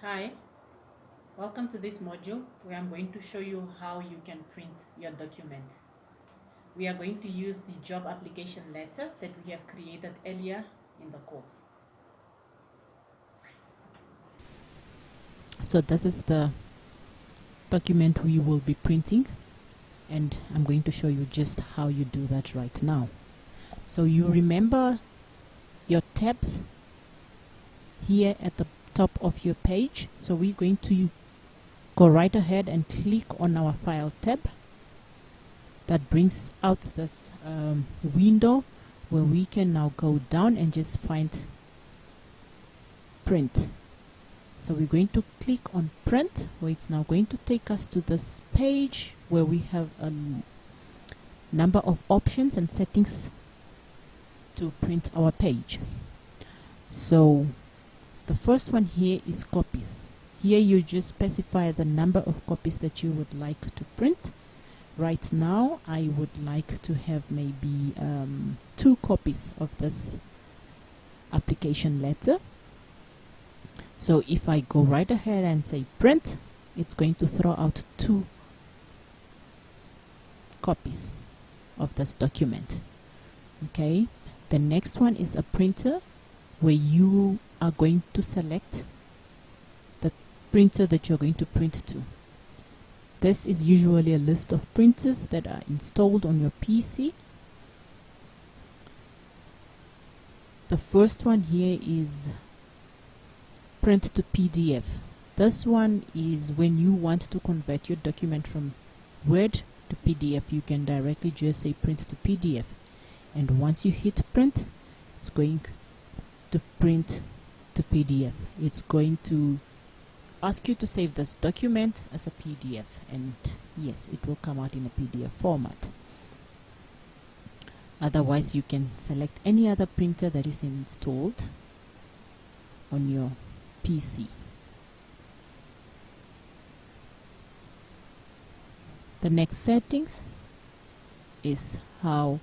Hi, welcome to this module where I'm going to show you how you can print your document. We are going to use the job application letter that we have created earlier in the course. So this is the document we will be printing, and I'm going to show you just how you do that right now. So you remember your tabs here at the top of your page. So we're going to go right ahead and click on our file tab. That brings out this window where we can now go down and just find print. So we're going to click on print, where it's now going to take us to this page where we have a number of options and settings to print our page. So the first one here is copies. Here you just specify the number of copies that you would like to print. Right now I would like to have maybe 2 copies of this application letter. So if I go right ahead and say print, it's going to throw out 2 copies of this document. Okay, the next one is a printer, where you are going to select the printer that you're going to print to. This is usually a list of printers that are installed on your PC. The first one here is print to PDF. This one is when you want to convert your document from Word to PDF. You can directly just say print to PDF, and once you hit print, it's going to print to PDF. It's going to ask you to save this document as a PDF, and yes, it will come out in a PDF format. Otherwise, you can select any other printer that is installed on your PC. The next settings is how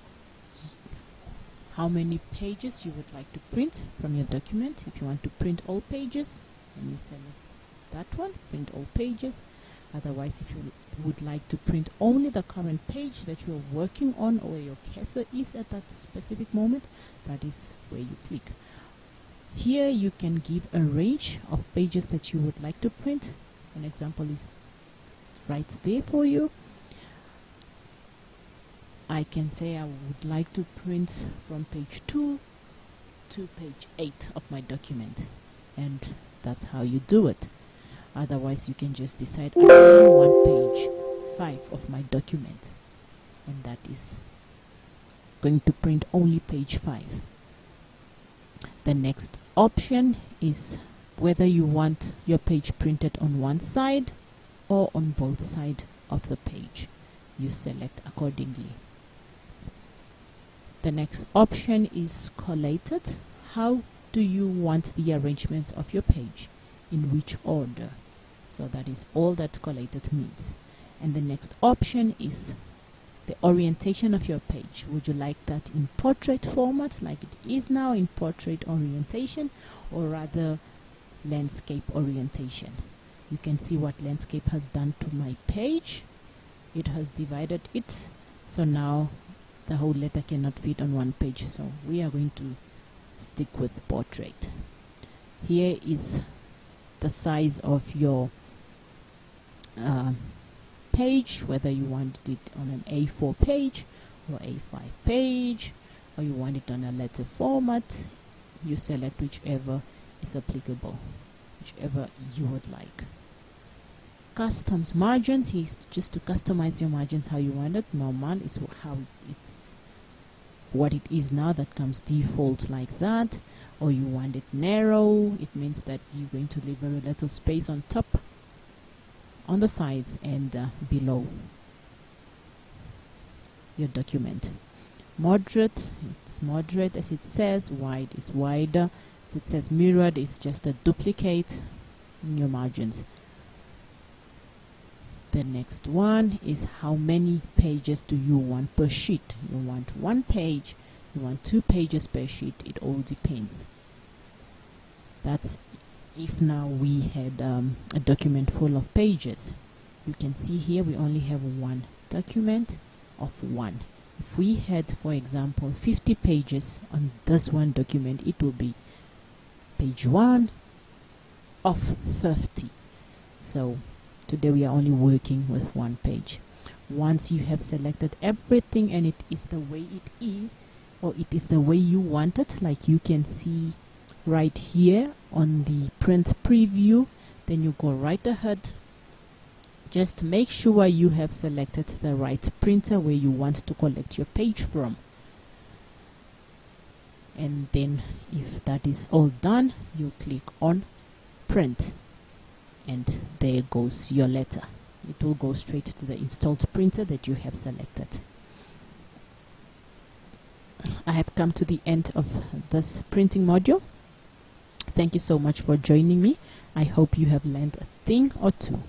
many pages you would like to print from your document. If you want to print all pages, then you select that one, print all pages. Otherwise, if you would like to print only the current page that you are working on, or where your cursor is at that specific moment, that is where you click. Here you can give a range of pages that you would like to print. An example is right there for you. I can say I would like to print from page 2 to page 8 of my document, and that's how you do it. Otherwise, you can just decide I only want page 5 of my document, and that is going to print only page 5. The next option is whether you want your page printed on one side or on both sides of the page. You select accordingly. The next option is collated. How do you want the arrangements of your page? In which order? So that is all that collated means. And the next option is the orientation of your page. Would you like that in portrait format, like it is now, in portrait orientation, or rather landscape orientation? You can see what landscape has done to my page. It has divided it, so now the whole letter cannot fit on one page, so we are going to stick with portrait. Here is the size of your page, whether you want it on an A4 page or A5 page, or you want it on a letter format. You select whichever is applicable, whichever you would like. Customs margins is just to customize your margins how you want it. Normal is how it's what it is now, that comes default like that. Or you want it narrow, it means that you're going to leave very little space on top, on the sides, and below your document. Moderate, it's moderate as it says. Wide is wider. As it says mirrored, is just a duplicate in your margins. The next one is how many pages do you want per sheet. You want 1 page, you want 2 pages per sheet, it all depends. That's if now we had a document full of pages, you can see here we only have one document of one. If we had, for example, 50 pages on this one document, it will be page 1 of 50. So today we are only working with one page. Once you have selected everything and it is the way it is, or it is the way you want it, like you can see right here on the print preview, then you go right ahead. Just make sure you have selected the right printer where you want to collect your page from. And then if that is all done, you click on print, and there goes your letter. It will go straight to the installed printer that you have selected. I have come to the end of this printing module. Thank you so much for joining me. I hope you have learned a thing or two.